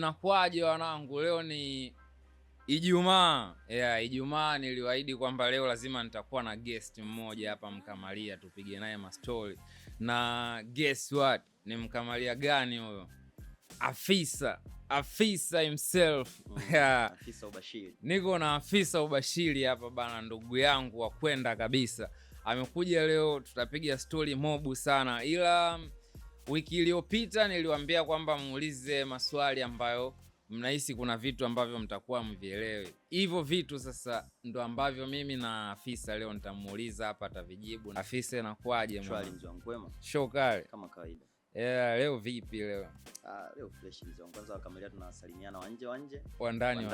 inakuaje wanangu? Leo ni Ijumaa. Ijumaa niliwaahidi kwamba leo lazima nitakuwa na guest mmoja hapa Mkamalia tupige naye mastori. Na guess what? Ni Mkamalia gani huyo? Afisa himself. Afisa Ubashiri. Niko na Afisa Ubashiri hapa bana, ndugu yangu wa kwenda kabisa. Amekuja leo, tutapiga story mobu sana. Ila wiki iliyopita niliwaambia kwamba muulize maswali ambayo mnahisi kuna vitu ambavyo mtakuwa mvielewe. Hivyo vitu sasa ndo ambavyo mimi na Afisa leo nitamuuliza hapa, atavijibu. Afisa, inakuaje mwana? Shwari mzee wangu, kwema? Show kale Kama kawaida. Leo vipi leo? Leo fresh mzee wangu. Kwanza Kamalia tunasalimiana wanje. Wa ndani.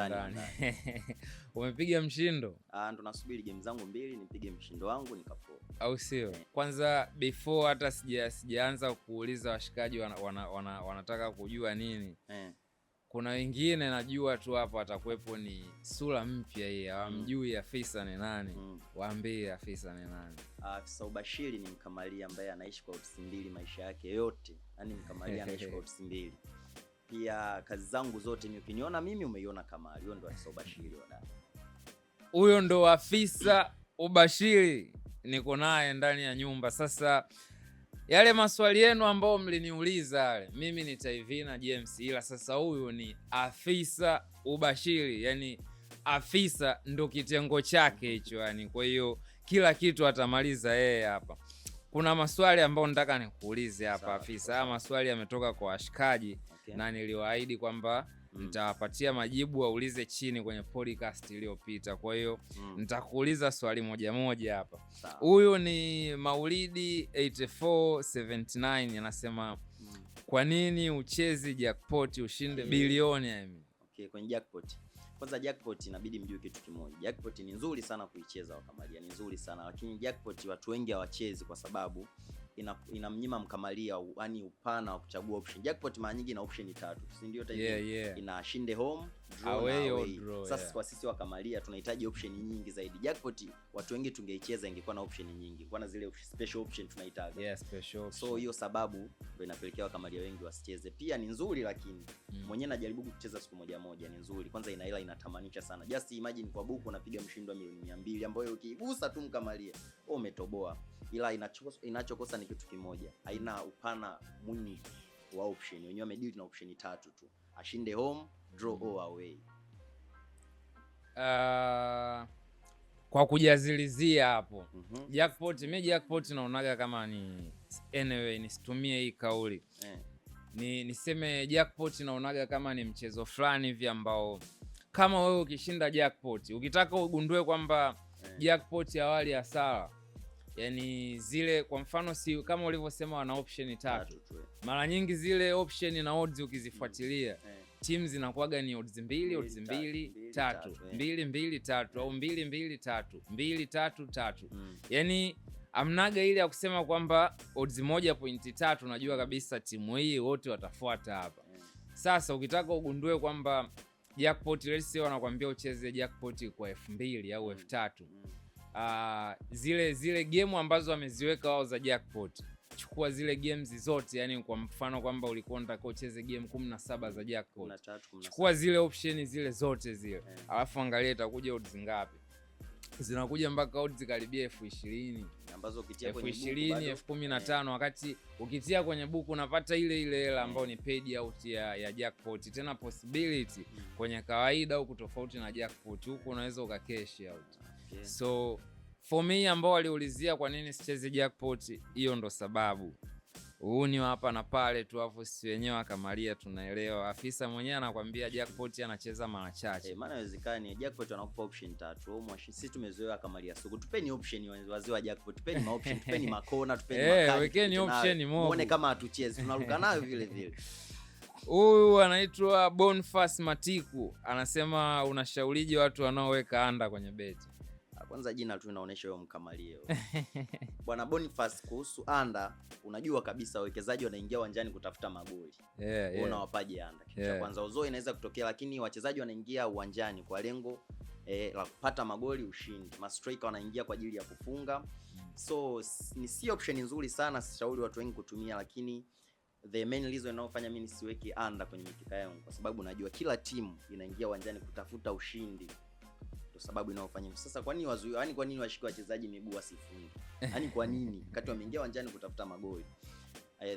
Umepiga mshindo? Ndo nasubiri game zangu mbili nipige mshindo wangu nikapoa. Au sio? Kwanza before hata sijaanza kuuliza washikaji wanataka kujua nini. Kuna wengine najua tu hapo atakuwepo ni sura mpya hii, hawamjui Afisa ni nani. Waambie Afisa ni nani. Afisa Ubashiri ni Mkamalia ambaye anaishi kwa ofisi mbili maisha yake yote. Yaani Mkamalia anaishi kwa ofisi mbili. Pia kazi zangu zote ni ukiniona mimi umeiona Kamali. Huyo ndo Afisa Ubashiri wadada. Huyo ndo Afisa Ubashiri. Niko naye ndani ya nyumba. Sasa yale maswali yenu ambao mliniuliza yale, mimi ni Taivina James, ila sasa huyu ni Afisa Ubashiri. Yani Afisa ndo kitengo chake hicho yani. Kwa hiyo kila kitu atamaliza yeye hapa. Kuna maswali ambayo nataka nikuulize hapa Afisa. Haya maswali yametoka kwa washikaji, na niliwaahidi kwamba nitawapatia majibu waulize chini kwenye podcast iliyopita. Kwa hiyo nitakuuliza swali moja hapa. Huyu ni Maulidi 8479 anasema kwa nini uchezi jackpot ushinde bilioni? Okay, kwenye jackpot. Kwanza jackpot inabidi mjue kitu kimoja. Jackpot ni nzuri sana kuicheza wa Kamalia, ni nzuri sana, lakini jackpot watu wengi hawachezi kwa sababu inamnyima Mkamalia yani upana wa kuchagua option. Jackpot mara nyingi ina option 3, si ndio? Ina shinde home, draw away. Sasa kwa sisi wa Kamalia tunahitaji option nyingi zaidi. Jackpot watu wengi tungeicheza ingekuwa na option nyingi, kwa na zile special option tunaitaga. Special option. So hiyo sababu ndio inapelekea wa Kamalia wengi wasicheze. Pia ni nzuri, lakini mwenyewe najaribu kucheza siku moja ni nzuri. Kwanza ina hela, inatamanisha sana. Just imagine kwa buku unapiga mshindo wa milioni 200 ambayo ukigusa tu Mkamalia umetoboa. Ila inachokosa ni kitu kimoja, haina upana mwingi wa option. Wenyewe wamedeal na option 3 tu, ashinde home, draw or away. Kwa kujazilizia hapo jackpot, mimi jackpot naonaga kama ni anyway, nisitumie hii kauli niseme jackpot naonaga kama ni mchezo fulani hivi ambao kama wewe ukishinda jackpot, ukitaka ugundue kwamba jackpot awali hasara, yani zile kwa mfano si kama ulivyosema wana option 3, mara nyingi zile option na odds ukizifuatilia teams zinakuwaga ni odds 2, odds 2, 3, 2, 2, 3 au 2, 2, 3, 2, 3, 3. Yani amnaga ile ya kusema kwamba odds 1.3 unajua kabisa timu hii wote watafuata hapa. Sasa ukitaka ugundue kwamba jackpot, let's say wanakuambia ucheze jackpot kwa 2,000 au 3,000. Zile game ambazo wameziweka wao za jackpot, chukua zile games zote, yani kwa mfano kwamba ulikuwa unataka ucheze game 17 za jackpot, chukua zile option zile zote zile, alafu angalia itakuja odds ngapi. Zinakuja mpaka odds karibia 20,000 ambazo ukitia kwenye buku 20,000, 15,000, wakati ukitia kwenye buku unapata ile hela ambayo ni paid out ya jackpot. Tena possibility kwenye kawaida huko tofauti na jackpot, huko unaweza ukacash out. So for me ambao waliulizia kwa nini sicheze jackpot, hiyo ndo sababu. Huu ni hapa na pale tu, afu sisi wenyewe Kamalia tunaelewa. Afisa mwenyewe anakuambia jackpot anacheza mara chache. Maana inawezekana jackpot wanakupa option 3. Sisi tumezoea Kamalia sugu. Tupeni option wazee wa jackpot. Tupeni ma option, tupeni makona, tupeni makali. Wekeni option moja. Muone kama hatuchezi, tunaruka nayo vile. Huyu anaitwa Boniface Matiku anasema unashaurije watu wanaoweka anda kwenye beti? Kwanza jina tu inaonyesha wewe Mkamalia. Bwana Boniface, kuhusu anda, unajua kabisa wawekezaji wanaingia uwanjani kutafuta magoli. Unawapaje anda? Kitu cha kwanza uzoe inaweza kutokea, lakini wachezaji wanaingia uwanjani kwa lengo la kupata magoli, ushindi. Ma striker wanaingia kwa ajili ya kufunga. So ni si option nzuri sana, sishauri watu wengi kutumia, lakini the main reason inayofanya mimi nisiweke under kwenye mikeka yangu, kwa sababu najua kila timu inaingia uwanjani kutafuta ushindi. Ndio sababu inayofanya. Sasa kwa nini wazuie, yani kwa nini washike wachezaji miguu wasifunge? Yani kwa nini wakati wameingia uwanjani kutafuta magoli?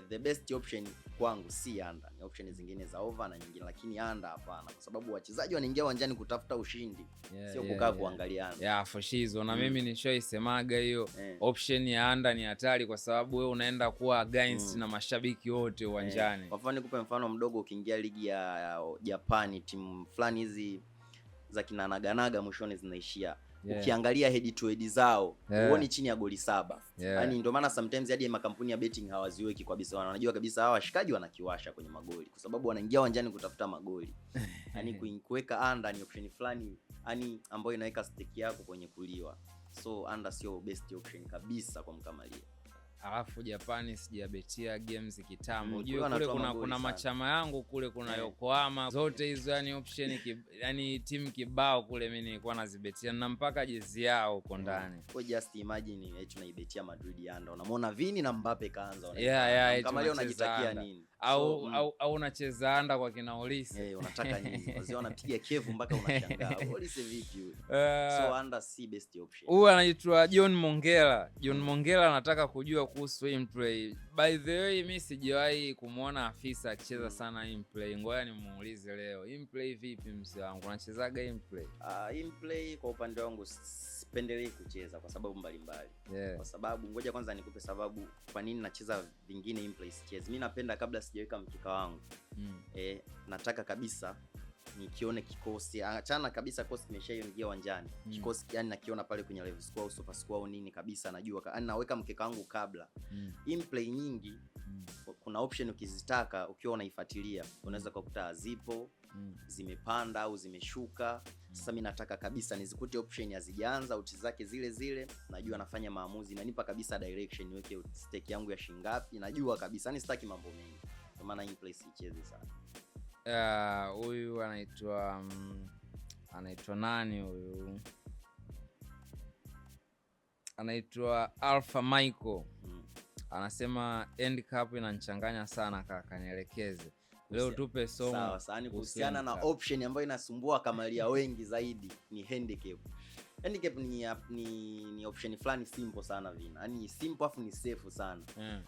The best option kwangu si under, ni option zingine za over na nyingine, lakini under hapana, kwa sababu wachezaji wanaingia uwanjani kutafuta ushindi, sio kukaa kuangaliana. For sure. Na mimi nishaisemaga hiyo option ya under ni hatari, kwa sababu wewe unaenda kuwa against na mashabiki wote uwanjani. Kwa mfano nikupe mfano mdogo, ukiingia ligi ya Japani, timu fulani hizi za kina Naganaga mwishoni zinaishia. Ukiangalia head to head zao huoni chini ya goli 7. Yaani ndio maana sometimes hadi makampuni ya betting hawaziweki kabisa. Wanajua kabisa hawa washikaji wanakiwasha kwenye magoli, kwa sababu wanaingia uwanjani kutafuta magoli. Yaani kuweka under ni option fulani, yani ambayo inaweka stake yako kwenye kuliwa. So under sio best option kabisa kwa mkamalia. Alafu Japani sijabetia games kitambo. Unajua kule kuna machama yangu kule, kuna Yokohama zote hizo, yani option yani team kibao kule mimi nilikuwa nazibetia na mpaka jezi yao huko ndani. Kwa just imagine tunaibetia Madrid under. Unamwona Vini na Mbappe kaanza. Kama leo unajitakia nini? Au unacheza under kwa kina Olise. Unataka nini? Wazee wanapiga kevu mpaka unashangaa. Olise vipi huyo? So under si best option. Huyu anaitwa John Mongela. John Mongela anataka kujua kuhusu in-play. By the way, mimi sijawahi kumuona afisa akicheza sana in-play. Ngoja nimuulize leo. In-play vipi mzee wangu? Unachezaga in-play? In-play kwa upande wangu sipendelei kucheza kwa sababu mbalimbali. Kwa sababu ngoja kwanza nikupe sababu kwa nini nacheza vingine in-play sichezi. Mimi napenda kabla sijaweka mkika wangu. Nataka kabisa nikione kikosi, achana kabisa kosi kimeshaingia uwanjani. Kikosi yani nakiona pale kwenye level score au super score au nini kabisa, najua yani naweka mkeka wangu kabla. In play nyingi kuna option ukizitaka ukiwa unaifuatilia unaweza kukuta zipo zimepanda au zimeshuka. Sasa mimi nataka kabisa nizikute option hazijaanza out zake zile zile, najua nafanya maamuzi, nanipa kabisa direction, niweke stake yangu ya shingapi, najua kabisa yani sitaki mambo mengi. Kwa maana in play sichezi sana. Huyu anaitwa nani huyu? Anaitwa Alpha Michael. Anasema handicap inanichanganya sana kaka, nielekeze. Leo tupe somo. Sawa, sana kuhusiana na option ambayo inasumbua kamalia wengi zaidi ni handicap. Handicap ni option fulani simple sana vina. Yaani simple afu ni safe sana.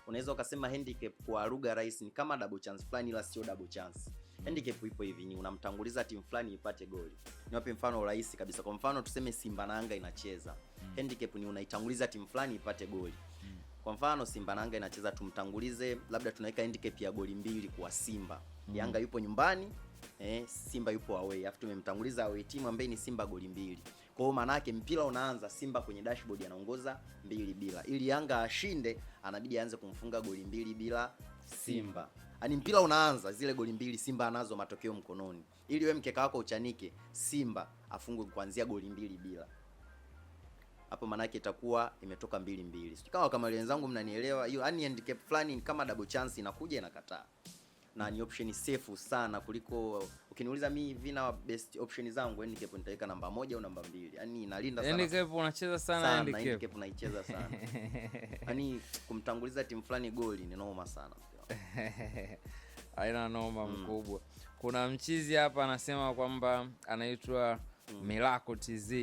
Unaweza ukasema handicap kwa lugha rahisi ni kama double chance fulani, ila sio double chance. Handicap ipo hivi, ni unamtanguliza timu fulani ipate goli. Niwape mfano rahisi kabisa. Kwa mfano tuseme Simba na Yanga inacheza. Handicap ni unaitanguliza timu fulani ipate goli. Kwa mfano Simba na Yanga inacheza, tumtangulize, labda tunaweka handicap ya goli 2 kwa Simba. Yanga yupo nyumbani, Simba yupo away. Alafu tumemtanguliza away timu ambaye ni Simba goli 2. Kwa hiyo maana yake mpira unaanza, Simba kwenye dashboard anaongoza 2-0. Ili Yanga ashinde anabidi aanze kumfunga goli 2 bila Simba. Yaani mpira unaanza, zile goli 2 Simba anazo matokeo mkononi. Ili wewe mkeka wako uchanike, Simba afungwe kuanzia goli 2 bila. Hapo maana yake itakuwa imetoka 2-2. Sio kama wenzangu mnanielewa hiyo. Yaani handicap fulani kama double chance inakuja inakataa. Na ni option safe sana kuliko ukiniuliza mimi vina best option zangu handicap nitaweka namba 1 au namba 2. Yaani inalinda sana. Handicap unacheza sana handicap naicheza sana. Yaani kumtanguliza timu fulani goli ni noma sana. Haina noma mkubwa. Kuna mchizi hapa anasema kwamba anaitwa Milako TZ.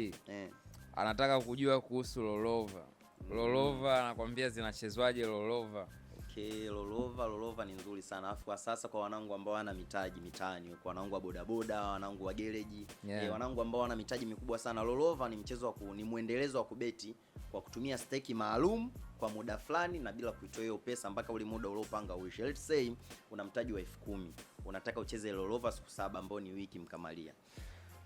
Anataka kujua kuhusu Lolova. Lolova anakuambia zinachezwaje Lolova? Lolova ni nzuri sana. Afu sasa kwa wanangu ambao wana mitaji mitaani, kwa wanangu wa bodaboda, wanangu wa gereji, wanangu ambao wana mitaji mikubwa sana, Lolova ni mchezo ni muendelezo wa kubeti kwa kutumia stake maalum kwa muda fulani na bila kuitoa hiyo pesa mpaka ule muda uliopanga uishe. Let's say una mtaji wa 10,000, unataka ucheze Lolova siku 7 ambao ni wiki mkamalia.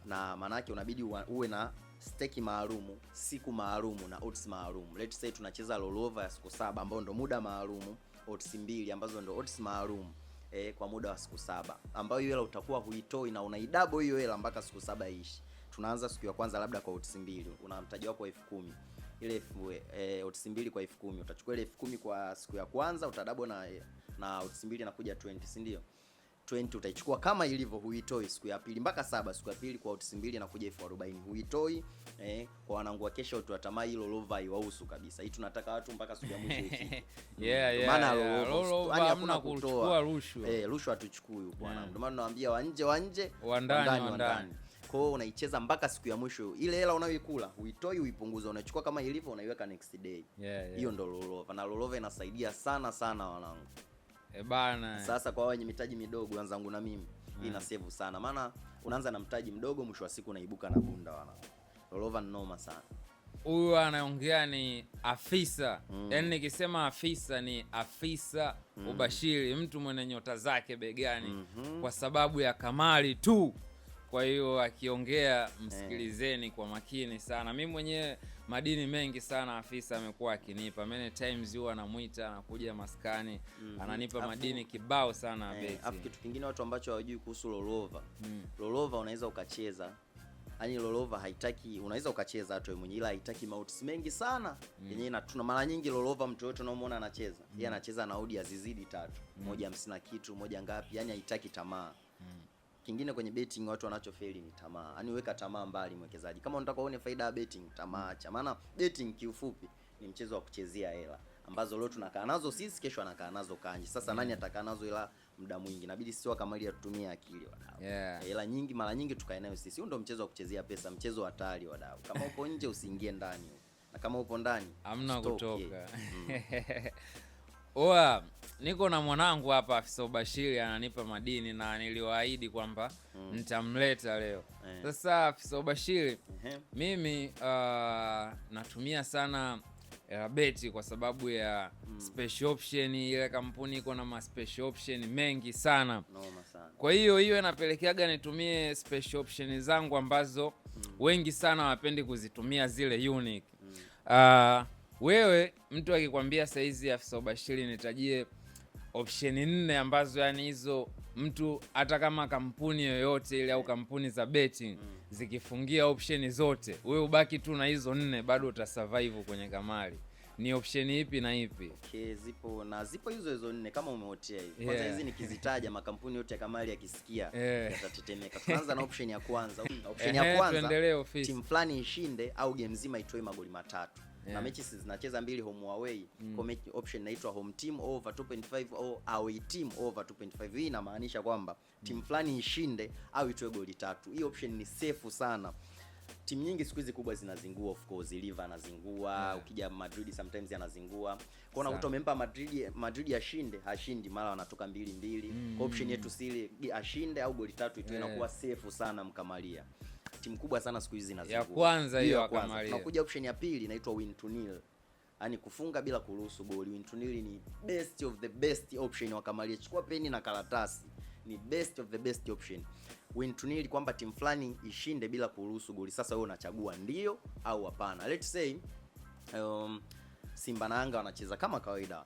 Na maana yake unabidi uwe na stake maalumu, siku maalumu na odds maalumu. Let's say tunacheza Lolova ya siku 7 ambao ndo muda maalumu, odds 2 ambazo ndo odds maalumu kwa muda wa siku 7, ambayo hiyo hela utakuwa huitoi na unaidouble hiyo hela mpaka siku 7 iishi. Tunaanza siku ya kwanza labda kwa odds 2, una mtaji wako wa 10,000. Ile odds 2 kwa 10,000, utachukua ile 10,000 kwa siku ya kwanza, utadouble na odds 2 inakuja 20, si ndio? 20 utaichukua kama ilivyo, huitoi siku ya pili mpaka 7. Siku ya pili kwa odds 2 inakuja 40,000, huitoi. Kwa wanangu wa kesho tunatamani hilo lova iwahusu kabisa. Hii tunataka watu mpaka siku ya mwisho ifike. Maana lova yani hakuna kutoa rushwa. Rushwa hatuchukui huko wanangu. Ndio maana nawaambia wa nje, wa ndani. Kwa hiyo unaicheza mpaka siku ya mwisho. Ile hela unayoikula huitoi, uipunguze, unachukua kama ilivyo, unaiweka next day. Hiyo ndo lolova, na lolova inasaidia sana sana wanangu. Bana. Sasa kwa wenye mitaji midogo wenzangu na mimi, ina save sana. Maana unaanza na mtaji mdogo, mwisho wa siku unaibuka na bunda wanangu. Lolova ni noma sana. Huyu anaongea ni afisa. Yaani nikisema afisa ni afisa ubashiri, mtu mwenye nyota zake begani kwa sababu ya kamari tu. Kwa hiyo akiongea msikilizeni kwa makini sana. Mimi mwenyewe madini mengi sana afisa amekuwa akinipa. Many times huwa anamuita, anakuja maskani, ananipa madini kibao sana beti. Afu kitu kingine watu ambacho hawajui kuhusu lolova. Lolova unaweza ukacheza. Yaani lolova haitaki, unaweza ukacheza hata wewe mwenyewe, ila haitaki mauts mengi sana. Yenyewe tuna mara nyingi lolova mtu yote unaomuona anacheza, yeye anacheza na odi azizidi 3, 150 na kitu, moja ngapi, yani haitaki tamaa. Kingine kwenye betting watu wanachofeli ni tamaa. Yaani weka tamaa mbali mwekezaji. Kama unataka uone faida ya betting, tamaa acha. Maana betting kiufupi ni mchezo wa kuchezea hela ambazo leo tunakaa nazo sisi, kesho anakaa nazo kanji. Sasa nani atakaa nazo hela muda mwingi? Inabidi sisi Kamaria tutumie akili wadau. Hela nyingi mara nyingi tukae nayo sisi. Huo ndio mchezo wa kuchezea pesa, mchezo hatari wadau. Kama upo nje usiingie ndani. Na kama upo ndani hamna kutoka. Oa, niko na mwanangu hapa afisa ubashiri ananipa madini na niliwaahidi kwamba nitamleta leo. Sasa afisa ubashiri, mimi natumia sana beti kwa sababu ya special option. Ile kampuni iko na special option mengi sana. Kwa hiyo inapelekeaga nitumie special option zangu ambazo wengi sana wapendi kuzitumia zile unique. Wewe mtu akikwambia saizi afisa ubashiri nitajie option 4 ambazo yani hizo mtu hata kama kampuni yoyote ile au kampuni za betting zikifungia option zote, wewe ubaki tu na hizo 4 bado utasurvive kwenye kamari, ni option ipi na ipi? Zipo hizo 4 kama umeotea hivi. Kwanza hizi nikizitaja makampuni yote ya kamari yakisikia yatatetemeka. Tuanza na option ya kwanza. Option ya kwanza, timu fulani ishinde au game nzima itoe magoli 3. Na mechi zinacheza 2 home away. Kwa option inaitwa home team over 2.5 au away team over 2.5. Hii inamaanisha kwamba timu fulani ishinde au itoe goli 3. Hii option ni safe sana. Timu nyingi siku hizi kubwa zinazingua, of course Liverpool anazingua, ukija Madrid sometimes anazingua. Kwa unakuta umempa Madrid ashinde, hashindi, mara wanatoka 2-2. Kwa option yetu sile ashinde au goli 3 itoe, inakuwa safe sana mkamalia. Timu kubwa sana siku hizi zinazingua. Ya kwanza hiyo kamalia. Tunakuja option ya pili inaitwa win to nil. Yaani kufunga bila kuruhusu goli. Win to nil ni best of the best option wa kamalia. Chukua peni na karatasi. Ni best of the best option. Win to nil kwamba timu fulani ishinde bila kuruhusu goli. Sasa wewe unachagua ndio au hapana. Let's say Simba na Yanga wanacheza kama kawaida.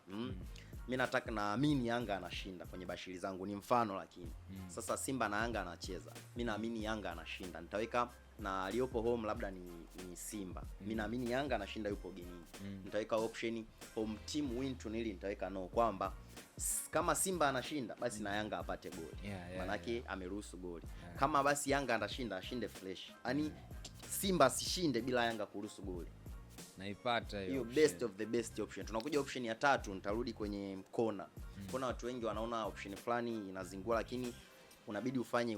Mimi nataka naamini Yanga anashinda kwenye bashiri zangu, ni mfano lakini. Sasa Simba na Yanga anacheza. Mimi naamini Yanga anashinda. Nitaweka na aliyopo home labda ni Simba. Mimi naamini Yanga anashinda yupo genini. Nitaweka option home team win to nil, nitaweka no kwamba kama Simba anashinda basi na Yanga apate goli. Manake ameruhusu goli. Kama basi Yanga anashinda ashinde fresh. Yaani Simba asishinde bila Yanga kuruhusu goli. Naipata hiyo best of the best option. Tunakuja option ya 3, nitarudi kwenye kona. Kona watu wengi wanaona option fulani inazingua, lakini unabidi ufanye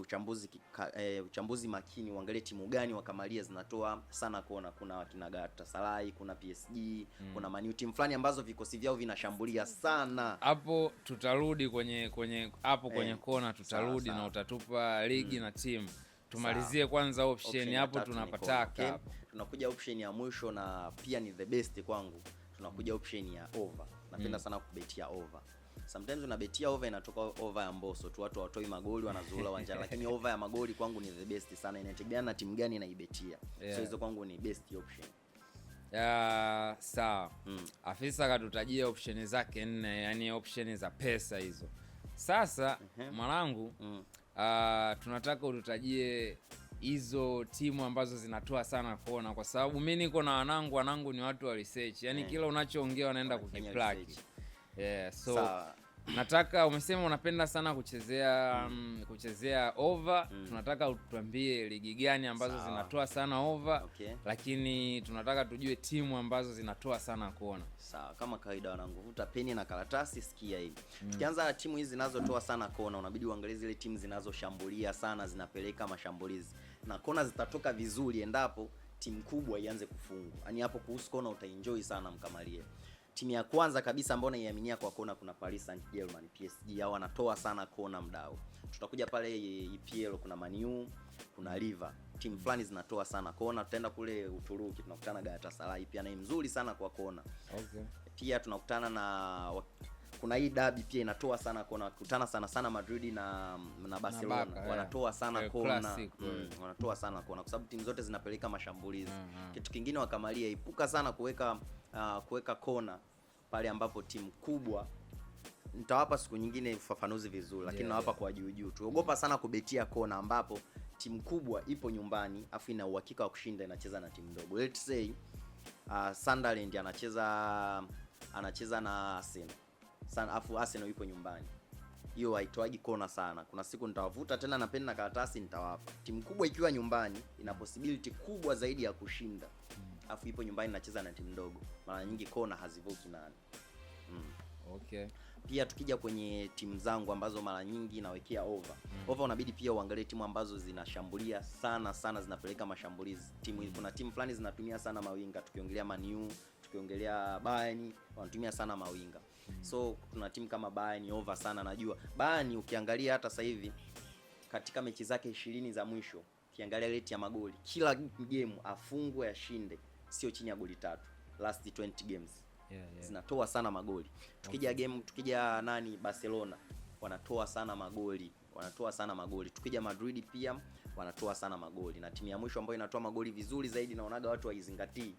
uchambuzi makini, uangalie timu gani wa kamalia zinatoa sana kona. Kuna kina Galatasaray, kuna PSG, kuna Man U, timu fulani ambazo vikosi vyao vinashambulia sana. Hapo tutarudi kwenye kona tutarudi na utatupa ligi na timu. Tumalizie kwanza option hapo tunapataka. Okay. Tunakuja option ya mwisho na pia ni the best kwangu. Tunakuja option ya over. Napenda sana kubetia over. Sometimes unabetia over inatoka over ya Mbosso tu, watu watoi magoli wanazuula uwanjani, lakini over ya magoli kwangu ni the best sana. Inategemeana na timu gani inaibetia. So hizo kwangu ni best option. Sawa. Afisa katutajia option zake 4, yani option za pesa hizo. Sasa mwanangu tunataka ututajie hizo timu ambazo zinatoa sana kona, kwa sababu mimi niko na wanangu ni watu wa research. Yani kila unachoongea wanaenda kukiplug. So nataka umesema unapenda sana kuchezea over. Tunataka utuambie ligi gani ambazo zinatoa sana over, lakini tunataka tujue timu ambazo zinatoa sana kona. Sawa, kama kawaida wanangu, vuta peni na karatasi, sikia hivi. Tukianza na timu hizi zinazotoa sana kona, unabidi uangalie zile timu zinazoshambulia sana, zinapeleka mashambulizi. Na kona zitatoka vizuri endapo timu kubwa ianze kufungwa. Yaani hapo kuhusu kona utaenjoy sana mkamalie. Timu ya kwanza kabisa ambayo naiaminia kwa kona kuna Paris Saint-Germain, PSG. Hao wanatoa sana kona mdao. Tutakuja pale EPL kuna Man U, kuna Liverpool. Timu fulani zinatoa sana kona. Tutaenda kule Uturuki tunakutana Galatasaray, pia ni mzuri sana kwa kona. Okay. Pia tunakutana na kuna hii derby pia inatoa sana kona. Kutana sana Madrid na Barcelona. Wanatoa sana kona. Wanatoa sana kona kwa sababu timu zote zinapeleka mashambulizi. Kitu kingine wakamalia, epuka sana kuweka kona pale ambapo timu kubwa. Nitawapa siku nyingine ufafanuzi vizuri, lakini nawapa kwa juu. Tuogopa sana kubetia kona ambapo timu kubwa ipo nyumbani afu ina uhakika wa kushinda, inacheza na timu ndogo. Let's say Sunderland anacheza na Arsenal. Afu Arsenal ipo nyumbani. Hiyo haitoaji kona sana. Kuna siku nitawavuta tena na peni na karatasi nitawapa. Timu kubwa ikiwa nyumbani ina possibility kubwa zaidi ya kushinda. Afu ipo nyumbani inacheza na timu ndogo, mara nyingi kona hazivuki nani. Okay. Pia tukija kwenye timu zangu ambazo mara nyingi nawekea over. Over unabidi pia uangalie timu ambazo zinashambulia sana zinapeleka mashambulizi. Kuna timu fulani zinatumia sana mawinga, tukiongelea Man U, tukiongelea Bayern, wanatumia sana mawinga. So kuna timu kama Bayern over sana, najua. Bayern ukiangalia hata sasa hivi katika mechi zake 20 za mwisho, ukiangalia rate ya magoli, kila game afungwe ashinde sio chini ya goli 3 last 20 games. Zinatoa sana magoli. Tukija Barcelona wanatoa sana magoli. Tukija Madrid pia wanatoa sana magoli. Na timu ya mwisho ambayo inatoa magoli vizuri zaidi naonaga watu waizingatii,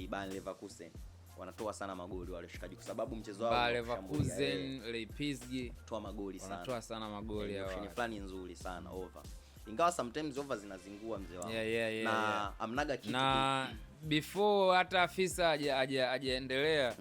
Bayer Leverkusen. Wanatoa sana magoli wale shikaji kwa sababu mchezo wao Bayer Leverkusen, Leipzig toa magoli sana. Wanatoa sana magoli hao. Option fulani nzuri sana over. Ingawa sometimes over zinazingua mzee wangu. Na amnaga kitu na before hata afisa hajaendelea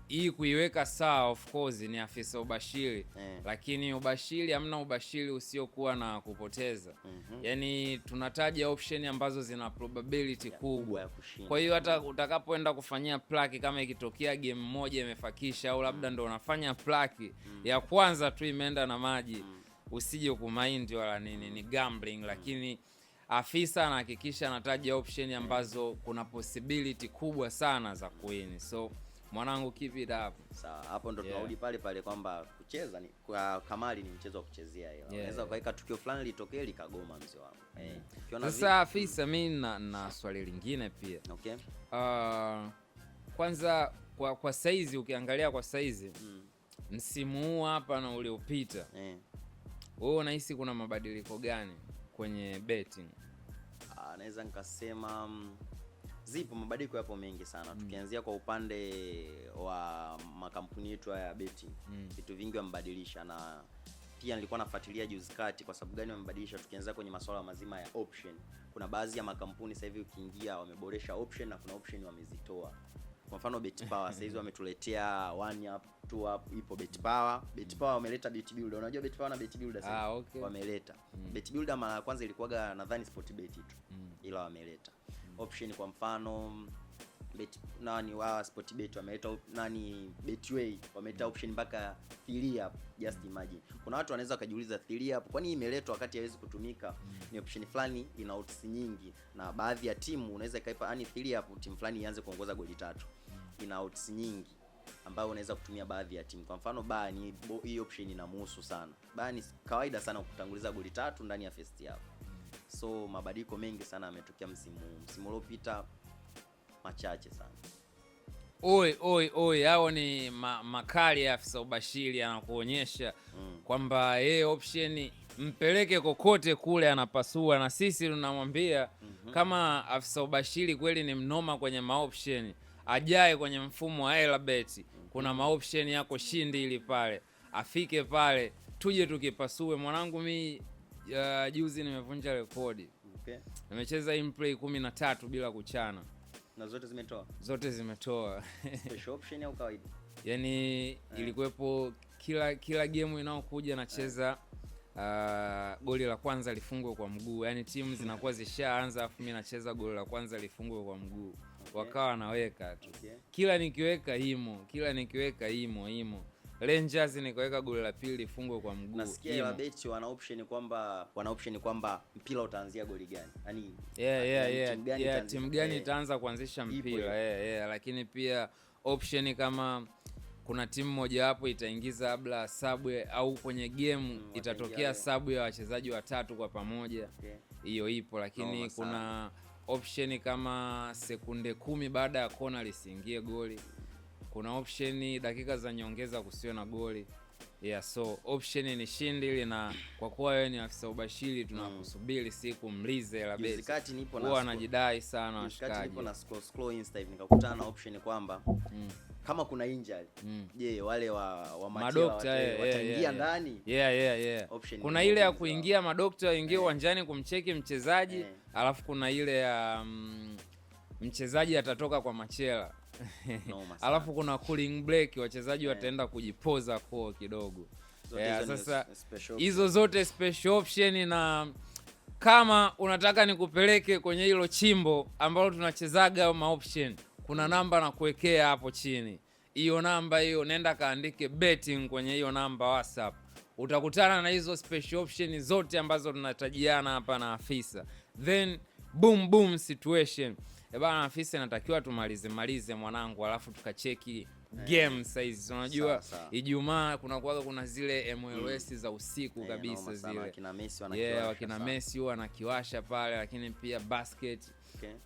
hii kuiweka sawa, of course ni afisa ubashiri. Lakini ubashiri, hamna ubashiri usiokuwa na kupoteza. Yaani tunataja option ambazo zina probability kubwa ya kushinda. Kwa hiyo hata utakapoenda kufanyia plaki, kama ikitokea game moja imefakisha au labda ndo unafanya plaki ya kwanza tu imeenda na maji, usije kumind wala nini, ni gambling. Lakini afisa anahakikisha anataja option ambazo kuna possibility kubwa sana za kuwin. So mwanangu, keep it up. Sawa, hapo ndo tunarudi pale kwamba kucheza ni kwa kamari, ni mchezo wa kuchezea hela. Unaweza ukaweka tukio fulani litokee likagoma mzee wangu. Sasa afisa, mimi na swali lingine pia. Okay. Kwanza kwa saizi, ukiangalia kwa saizi msimu huu hapa na uliopita, wewe unahisi kuna mabadiliko gani kwenye betting? Naweza nikasema zipo mabadiliko, yapo mengi sana. Tukianzia kwa upande wa makampuni yetu ya betting, vitu vingi wamebadilisha, na pia nilikuwa nafuatilia juzi kati kwa sababu gani wamebadilisha. Tukianza kwenye masuala mazima ya option, kuna baadhi ya makampuni sasa hivi ukiingia wameboresha option, na kuna option wamezitoa. Kwa mfano BetPawa sasa hizi wametuletea 1 up 2 up, ipo BetPawa. BetPawa wameleta BetBuilder. Unajua BetPawa na BetBuilder sasa okay. Wameleta BetBuilder mara ya kwanza ilikuwaga nadhani Sportbet tu, ila wameleta option. Kwa mfano Sportbet wameleta Betway wameleta option mpaka 3 up. Just imagine. Kuna watu wanaweza kujiuliza 3 up kwani imeletwa wakati haiwezi kutumika? Ni option fulani ina odds nyingi, na baadhi ya timu unaweza ikaipa 3 up timu fulani ianze kuongoza goli 3. Ina odds nyingi ambayo unaweza kutumia baadhi ya timu. Kwa mfano Bayern, hii option inamuhusu sana. Bayern kawaida sana kutanguliza goli 3 ndani ya first half. So mabadiliko mengi sana yametokea msimu uliopita, machache sana. Hao ni makali ya afisa ubashiri, anakuonyesha kwamba yeye option mpeleke kokote kule anapasua, na sisi tunamwambia kama afisa ubashiri kweli ni mnoma kwenye maoption, ajaye kwenye mfumo wa Elabet. Kuna maoption yako shindi ili pale afike pale tuje tukipasue. Mwanangu mimi juzi nimevunja rekodi. Okay. Nimecheza in-play 13 bila kuchana. Na zote zimetoa? Zote zimetoa. Special option au kawaida? Yani ilikuwepo kila game inayokuja nacheza goli la kwanza lifungwe kwa mguu. Yani timu zinakuwa zishaanza afu mimi nacheza goli la kwanza lifungwe kwa mguu. Wakawa wanaweka tu. Kila nikiweka imo. Rangers nikaweka goli la pili lifungwe kwa mguu. Nasikia ya beti wana option kwamba mpira utaanzia goli gani. Yaani timu gani itaanza kuanzisha mpira. Lakini pia option kama kuna timu moja hapo itaingiza labda sabu au kwenye game itatokea sabu ya wachezaji watatu kwa pamoja. Hiyo ipo, lakini kuna option kama sekunde 10 baada ya kona lisiingie goli. Kuna option dakika za nyongeza kusiwe na goli. So option ni shindi ile, na kwa kuwa wewe ni afisa ubashiri tunakusubiri siku mlize la beti. Huwa anajidai sana washikaji. Nipo na scroll Insta hivi nikakutana na option kwamba kama kuna injury je, wale wa madokta wataingia ndani. Kuna ile ya kuingia madokta waingie uwanjani kumcheki mchezaji, alafu kuna ile ya mchezaji atatoka kwa machela. Alafu kuna cooling break, wachezaji wataenda kujipoza kwa kidogo. Sasa hizo zote special option, na kama unataka nikupeleke kwenye hilo chimbo ambalo tunachezaga ma option, kuna namba na kuwekea hapo chini. Hiyo namba hiyo nenda kaandike betting kwenye hiyo namba WhatsApp. Utakutana na hizo special option zote ambazo tunatajiana hapa na afisa. Then boom situation. Bana afisa inatakiwa tumalize mwanangu, alafu tukacheki game size. Unajua Ijumaa kuna zile MLS za usiku kabisa zile. Wakina Messi huwa anakiwasha pale, lakini pia basket.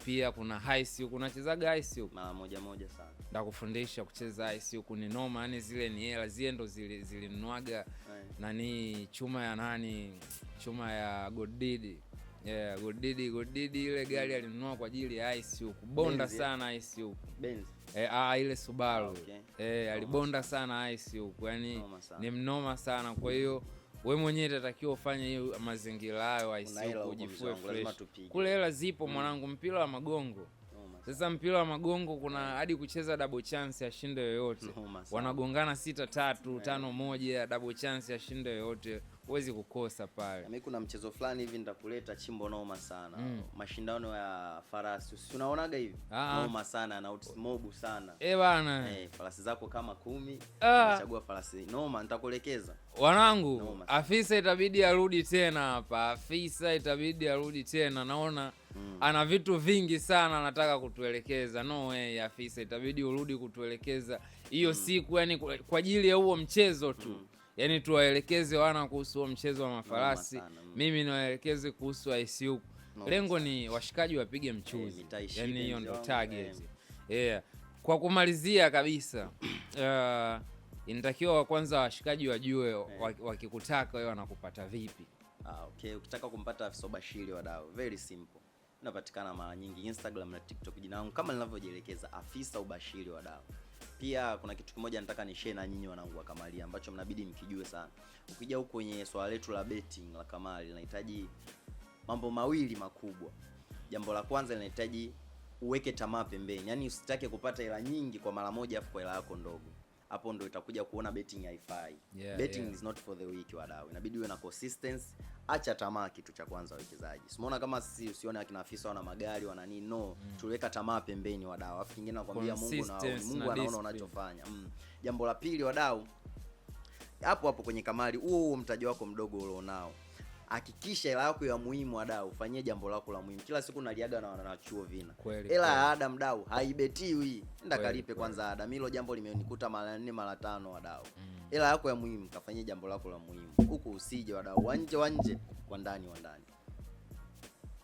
Pia kuna high school, unachezaga high school mara moja sana. Ndakufundisha kucheza high school, ni noma, yani zile ni hela zile ndo zilinuaga nani chuma ya Godidi. Godidi ile gari alinunua kwa ajili ya ice huku. Bonda sana ice huku. Benz. Ile Subaru. Alibonda sana ice huku. Yaani ni mnoma sana. Kwa hiyo wewe mwenyewe utatakiwa ufanye hiyo mazingira hayo ice huku, ujifue fresh. Kule hela zipo mwanangu, mpira wa magongo. Sasa mpira wa magongo kuna hadi kucheza double chance ashinde yoyote. Wanagongana 6-3, 5-1, double chance ashinde yoyote. Huwezi kukosa pale. Mimi kuna mchezo fulani hivi nitakuleta chimbo noma sana. Mashindano ya farasi. Unaonaga hivi? Noma sana na outsmob sana. Bana. Farasi zako kama 10, unachagua farasi noma, nitakuelekeza. Wanangu, afisa itabidi arudi tena hapa. Naona ana vitu vingi sana anataka kutuelekeza. No way afisa, itabidi urudi kutuelekeza hiyo siku, yani kwa ajili ya huo mchezo tu. Yani tuwaelekeze wana kuhusu huo mchezo wa mafarasi. Mimi niwaelekeze kuhusu ICU. Lengo ni washikaji wapige mchuzi. Yani hiyo ndo target. Kwa kumalizia kabisa, inatakiwa kwanza washikaji wajue wakikutaka wewe wanakupata vipi. Ukitaka kumpata afisa ubashiri wadau, very simple. Unapatikana mara nyingi Instagram na TikTok, jina langu kama ninavyojielekeza, afisa ubashiri wadau. Pia kuna kitu kimoja nataka ni share na nyinyi wanangu wa Kamali ambacho mnabidi mkijue sana. Ukija huko kwenye swala letu la betting la Kamali, linahitaji mambo mawili makubwa. Jambo la kwanza linahitaji uweke tamaa pembeni. Yaani usitake kupata hela nyingi kwa mara moja afu kwa hela yako ndogo. Hapo ndo itakuja kuona betting haifai. Betting is not for the weak wadau. Inabidi uwe na consistency. Acha tamaa, kitu cha kwanza wawekezaji. Usimuona kama sisi, usione akina afisa wana magari wana nini, no. Tuweka tamaa pembeni wadau. Afu kingine nakwambia Mungu anaona unachofanya. Jambo la pili wadau, hapo kwenye Kamali, huo mtaji wako mdogo ulionao, hakikisha hela yako ya muhimu wadau, fanyie jambo lako la muhimu. Kila siku naliaga na wanachuo vina. Hela ya ada mdau haibetiwi. Nenda kalipe kwanza ada. Milo jambo limenikuta mara 4 mara 5 wadau. Hela yako ya muhimu kafanyie jambo lako la muhimu. Huku usije wadau, wanje kwa ndani wa ndani.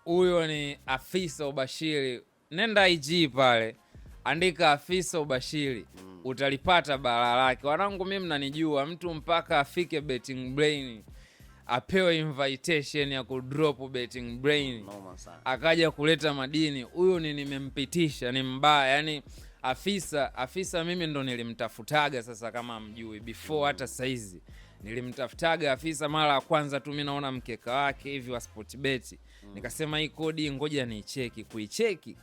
Huyo ni afisa ubashiri. Nenda IG pale, andika afisa ubashiri. Utalipata bara lake. Wanangu mimi mnanijua, mtu mpaka afike Betting Brain apewe invitation ya kudrop Betting Brain, akaja kuleta madini. Huyo nimempitisha, ni mbaya. Yani afisa mimi ndo nilimtafutaga, sasa kama mjui, before hata saizi nilimtafutaga afisa mara ya kwanza tu. Mimi naona mkeka wake hivi wa Sportbet, nikasema hii kodi ngoja niicheki. Kuicheki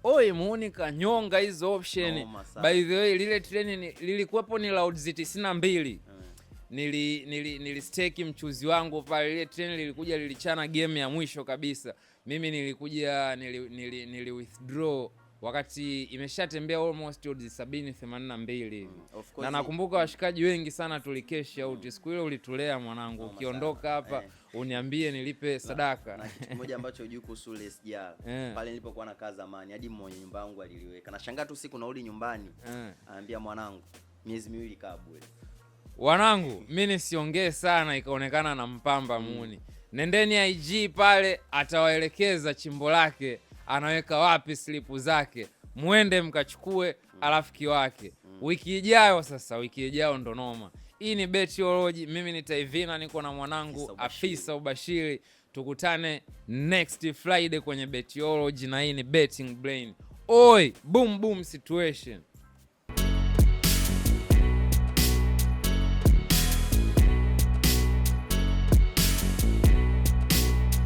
Oi muuni kanyonga hizo option. By the way lile treni lilikuwepo ni Loudz 92. Nili stake mchuzi wangu pale. Ile treni lilikuja lilichana game ya mwisho kabisa. Mimi nilikuja nili withdraw wakati imeshatembea almost odds 70-82. Na nakumbuka washikaji wengi sana tulikesha out. Siku ile ulitulea mwanangu, ukiondoka hapa uniambie nilipe sadaka. Na kitu kimoja ambacho hujui kuhusu ile SGR pale nilipokuwa nakaa zamani, hadi mwenye nyumba yangu aliliweka. Nashangaa tu siku narudi nyumbani anambia mwanangu miezi 2 kaa bure. Wanangu mimi nisiongee sana ikaonekana na mpamba muuni. Nendeni IG pale atawaelekeza chimbo lake, anaweka wapi slipu zake. Muende mkachukue alafiki wake. Wiki ijayo ndo noma. Hii ni Betiology, mimi ni Taivina, niko na mwanangu Afisa Ubashiri. Tukutane next Friday kwenye Betiology na hii ni Betting Brain. Oi, boom boom situation.